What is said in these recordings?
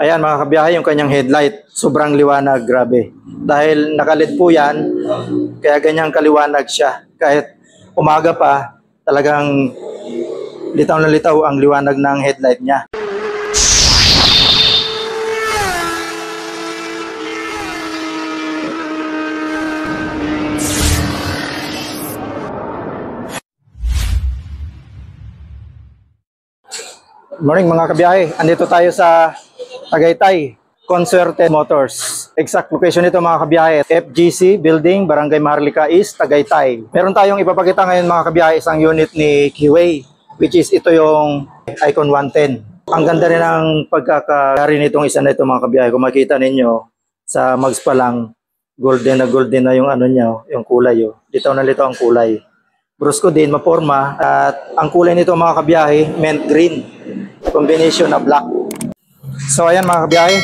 Ayan mga kabiyahe, yung kanyang headlight, sobrang liwanag, grabe. Dahil nakalid po yan, kaya ganyang kaliwanag siya. Kahit umaga pa, talagang litaw na litaw ang liwanag ng headlight niya. Morning mga kabiyahe, andito tayo sa Tagaytay, Consuerte Motors. Exact location nito mga kabiyahe, FGC Building, Barangay Maharlika East, Tagaytay. Meron tayong ipapakita ngayon mga kabiyahe, isang unit ni Keyway, which is ito yung Icon 110. Ang ganda rin ang pagkakari nitong isa na ito mga kabiyahe. Kung makita ninyo, sa mags pa lang, golden na yung ano niya, yung kulay. Litaw na litaw ang kulay. Brusco din, maporma. At ang kulay nito mga kabiyahe, mint green. Combination na black. So ayan mga kabiyahe,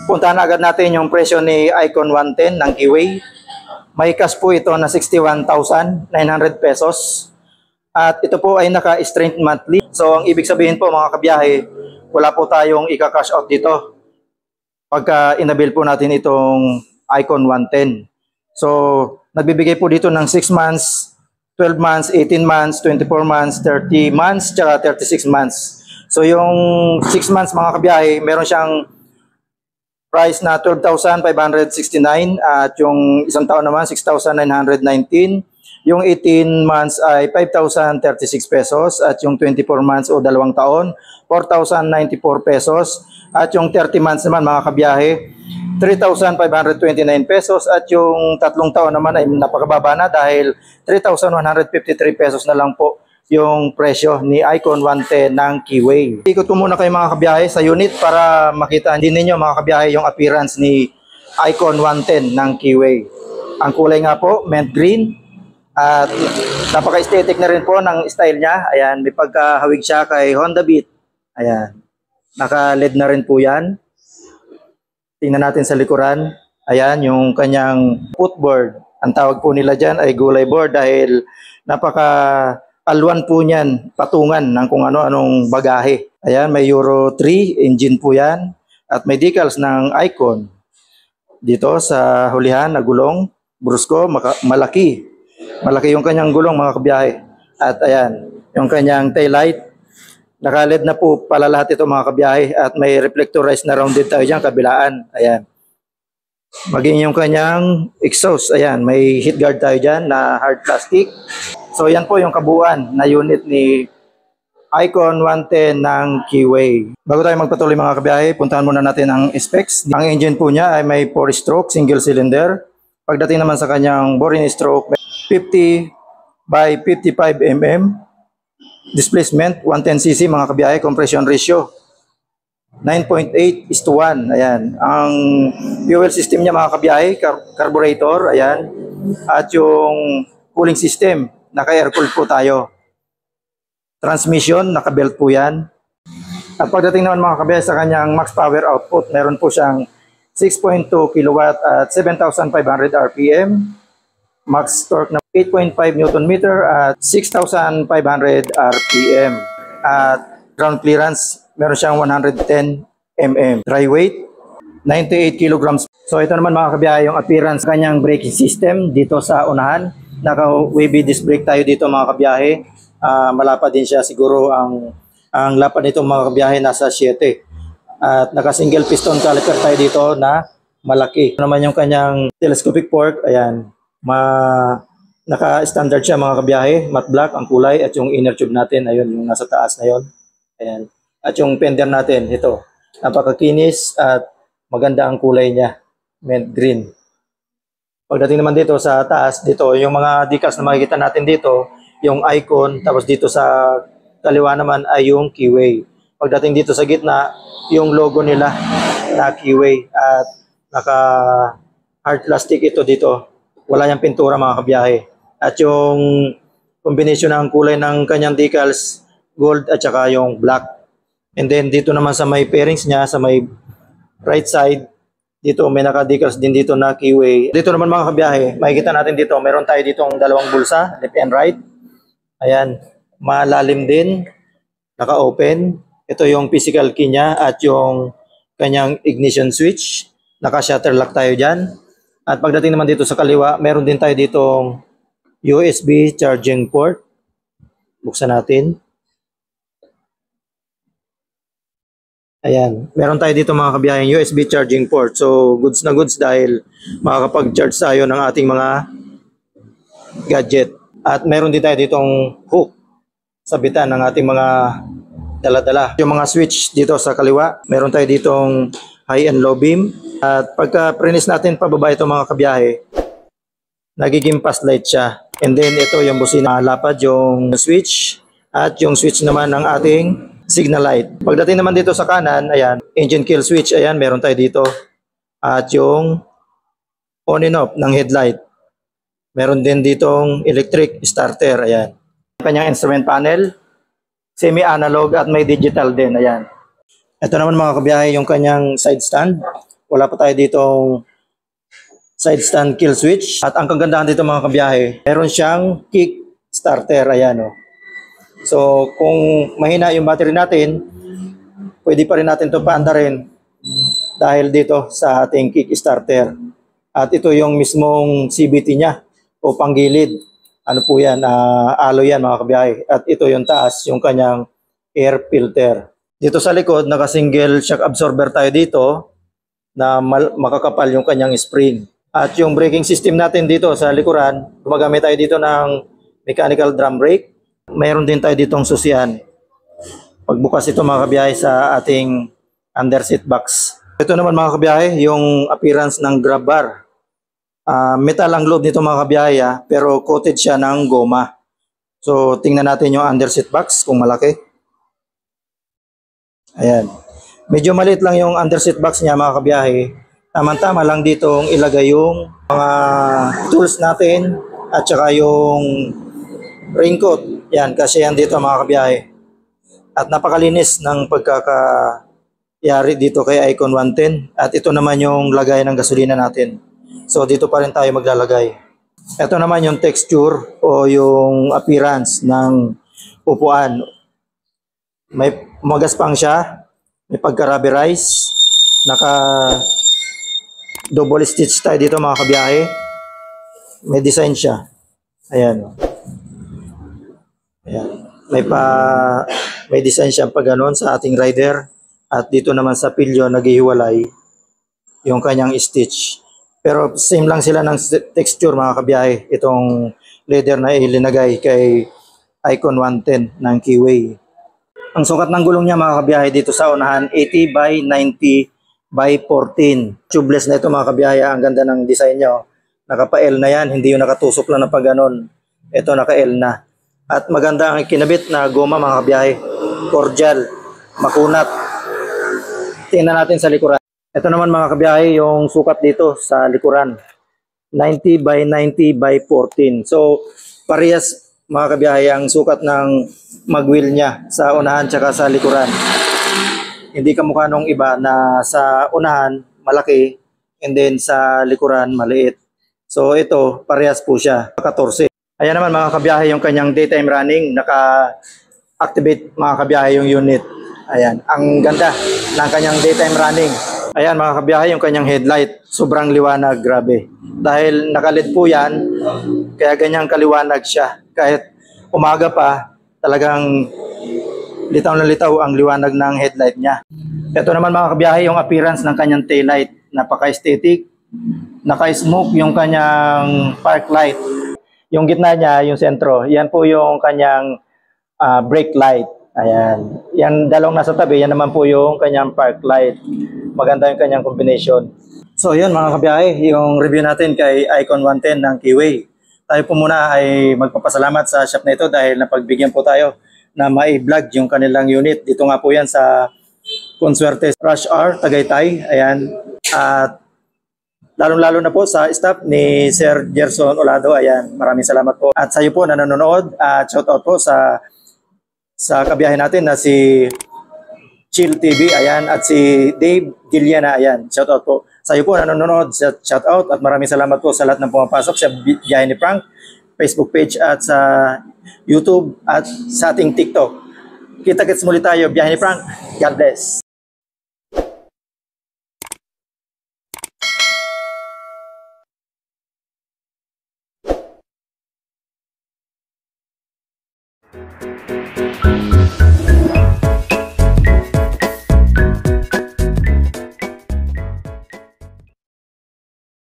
puntahan na agad natin yung presyo ni Icon 110 ng Keyway. May cash po ito na 61,900 pesos. At ito po ay naka-straight monthly. So ang ibig sabihin po mga kabiyahe, wala po tayong ika-cash out dito pagka inabil po natin itong Icon 110. So nagbibigay po dito ng 6 months, 12 months, 18 months, 24 months, 30 months, tsaka 36 months. So yung 6 months mga kabiyahe, meron siyang price na 12,569 at yung isang taon naman 6,919. Yung 18 months ay 5,036 pesos at yung 24 months o 2 taon 4,094 pesos at yung 30 months naman mga kabiyahe 3,529 pesos at yung 3 taon naman ay napakababa na dahil 3,153 pesos na lang po yung presyo ni Icon 110 ng Keyway. Ikot ko muna kayo mga kabiyahe sa unit para makita din ninyo mga kabiyahe yung appearance ni Icon 110 ng Keyway. Ang kulay nga po, mint green at napaka-aesthetic na rin po ng style niya. Ayan, may pagkahawig siya kay Honda Beat. Ayan, naka-LED na rin po yan. Tingnan natin sa likuran. Ayan, yung kanyang footboard. Ang tawag po nila dyan ay gulay board dahil napaka-alwan po niyan, patungan ng kung ano-anong bagahe. Ayan, may Euro 3 engine po yan. At may decals ng Icon. Dito sa hulihan na gulong, Brusco, malaki. Malaki yung kanyang gulong mga kabiyahe. At ayan, yung kanyang taillight. Naka-LED na po pala lahat ito mga kabiyahe. At may reflectorized na rounded tayo dyan, kabilaan. Ayan. Maging yung kanyang exhaust. Ayan, may heat guard tayo dyan na hard plastic. So yan po yung kabuuan na unit ni Icon 110 ng Keyway. Bago tayo magpatuloy mga kabiyahe, puntahan muna natin ang specs. Ang engine po niya ay may 4-stroke, single cylinder. Pagdating naman sa kanyang boring stroke, 50 by 55 mm. Displacement, 110cc mga kabiyahe. Compression ratio, 9.8:1. Ayan. Ang fuel system niya mga kabiyahe, carburetor. Ayan. At yung cooling system, naka-air-cooled po tayo. Transmission, naka-belt po yan. At pagdating naman mga kabiyahe sa kanyang max power output, meron po siyang 6.2 kW at 7,500 RPM. Max torque na 8.5 Nm at 6,500 RPM. At ground clearance, meron siyang 110 mm. Dry weight, 98 kg. So ito naman mga kabiyahe yung appearance kanyang braking system dito sa unahan. Naka-wavy disc brake tayo dito mga kabiyahe. Malapad din siya siguro ang lapad nito mga kabiyahe nasa 7. At naka-single piston caliper tayo dito na malaki. Ito naman yung kanyang telescopic fork. Ayan. Naka-standard siya mga kabiyahe. Matte black ang kulay at yung inner tube natin ayun yung nasa taas na yon. Ayan. At yung fender natin ito. Napakakinis at maganda ang kulay niya. Mint green. Pagdating naman dito sa taas, dito yung mga decals na makikita natin dito, yung Icon, tapos dito sa kaliwa naman ay yung Keyway. Pagdating dito sa gitna, yung logo nila na Keyway at naka hard plastic ito dito. Wala niyang pintura mga kabiyahe. At yung combination ng kulay ng kanyang decals, gold at saka yung black. And then dito naman sa may pairings niya, sa may right side, dito may naka-decals din dito na Keyway. Dito naman mga kabiyahe, makikita natin dito, meron tayo dito ang dalawang bulsa, left and right. Ayan, malalim din, naka-open. Ito yung physical key niya at yung kanyang ignition switch. Naka-shutter lock tayo dyan. At pagdating naman dito sa kaliwa, meron din tayo ditong USB charging port. Buksan natin. Ayan, meron tayo dito mga kabiyaheng USB charging port. So, goods na goods dahil makakapag-charge tayo ng ating mga gadget. At meron din tayo ditong hook, sabitan ng ating mga dala-dala. Yung mga switch dito sa kaliwa, meron tayo ditong high and low beam. At pagka prenis natin pababa ito mga kabiyahe, nagiging fast light siya. And then ito yung busina, lapad yung switch at yung switch naman ng ating signal light. Pagdating naman dito sa kanan, ayan, engine kill switch, ayan, meron tayo dito. At yung on and off ng headlight. Meron din ditong electric starter, ayan. Kanyang instrument panel, semi-analog at may digital din, ayan. Ito naman mga kabiyahe yung kanyang side stand. Wala pa tayo ditong side stand kill switch. At ang kagandahan dito mga kabiyahe, meron siyang kick starter, ayan o. So kung mahina yung battery natin, pwede pa rin natin ito paandarin dahil dito sa ating kick starter. At ito yung mismong CVT niya o panggilid. Ano po yan, alloy yan mga kabiyahe. At ito yung taas, yung kanyang air filter. Dito sa likod, naka-single shock absorber tayo dito na makakapal yung kanyang spring. At yung braking system natin dito sa likuran, gumagamit tayo dito ng mechanical drum brake. Mayroon din tayo ditong susian. Pagbukas ito mga kabiyahe sa ating under seat box. Ito naman mga kabiyahe, yung appearance ng grab bar. Metal ang loob nito mga kabiyahe pero coated siya ng goma. So tingnan natin yung under seat box kung malaki. Ayan. Medyo maliit lang yung under seat box niya mga kabiyahe. Tama-tama lang ditong ilagay yung mga tools natin at saka yung raincoat. Yan, kasi yan dito mga kabiyahe. At napakalinis ng pagkakayari dito kay Icon 110. At ito naman yung lagay ng gasolina natin. So dito pa rin tayo maglalagay. Ito naman yung texture o yung appearance ng upuan. May magaspang siya, may pagka-rubberize, naka double stitch tayo dito mga kabiyahe. May design siya. Ayan. Ayan. May design siya pag ganon sa ating rider. At dito naman sa pilyo naghihiwalay yung kanyang stitch. Pero same lang sila ng texture mga kabiyahe. Itong leather na ilinagay kay Icon 110 ng Keyway. Ang sukat ng gulong niya mga kabiyahe dito sa unahan, 80 by 90 by 14. Tubeless na ito mga kabiyahe. Ang ganda ng design niya. Naka-L na yan, hindi yung nakatusok lang na pag ganon. Ito naka-L na. At maganda ang kinabit na goma mga kabiyahe. Cordial, makunat. Tingnan natin sa likuran. Ito naman mga kabiyahe yung sukat dito sa likuran. 90 by 90 by 14. So parehas mga kabiyahe ang sukat ng mag-wheel niya sa unahan tsaka sa likuran. Hindi kamukha nung iba na sa unahan malaki and then sa likuran maliit. So ito parehas po siya, 14. Ayan naman mga kabiyahe yung kanyang daytime running, naka-activate mga kabiyahe yung unit. Ayan, ang ganda ng kanyang daytime running. Ayan mga kabiyahe yung kanyang headlight, sobrang liwanag, grabe. Dahil naka-LED po yan, kaya ganyang kaliwanag siya. Kahit umaga pa, talagang litaw na litaw ang liwanag ng headlight niya. Ito naman mga kabiyahe yung appearance ng kanyang taillight, napaka-aesthetic. Naka-smoke yung kanyang park light. Yung gitna niya, yung sentro, yan po yung kanyang brake light. Ayan. Yan dalawang nasa tabi, yan naman po yung kanyang park light. Maganda yung kanyang combination. So yun mga kabiyahe, yung review natin kay Icon 110 ng Keyway. Tayo po muna ay magpapasalamat sa shop na ito dahil napagbigyan po tayo na mai-vlog yung kanilang unit. Dito nga po yan sa Consuerte Rush Hour, Tagaytay. Ayan. At lalong-lalo na po sa staff ni Sir Gerson Olado. Ayan, maraming salamat po. At sa iyo po na nanonood, at shout out po sa kabiyahe natin na si Chill TV, ayan, at si Dave Giliana, ayan, shout out po. Sa iyo po na nanonood, shout out at maraming salamat po sa lahat ng pumapasok sa Biyahe ni Frank, Facebook page at sa YouTube at sa ating TikTok. Kita-kits muli tayo, Biyahe ni Frank. God bless.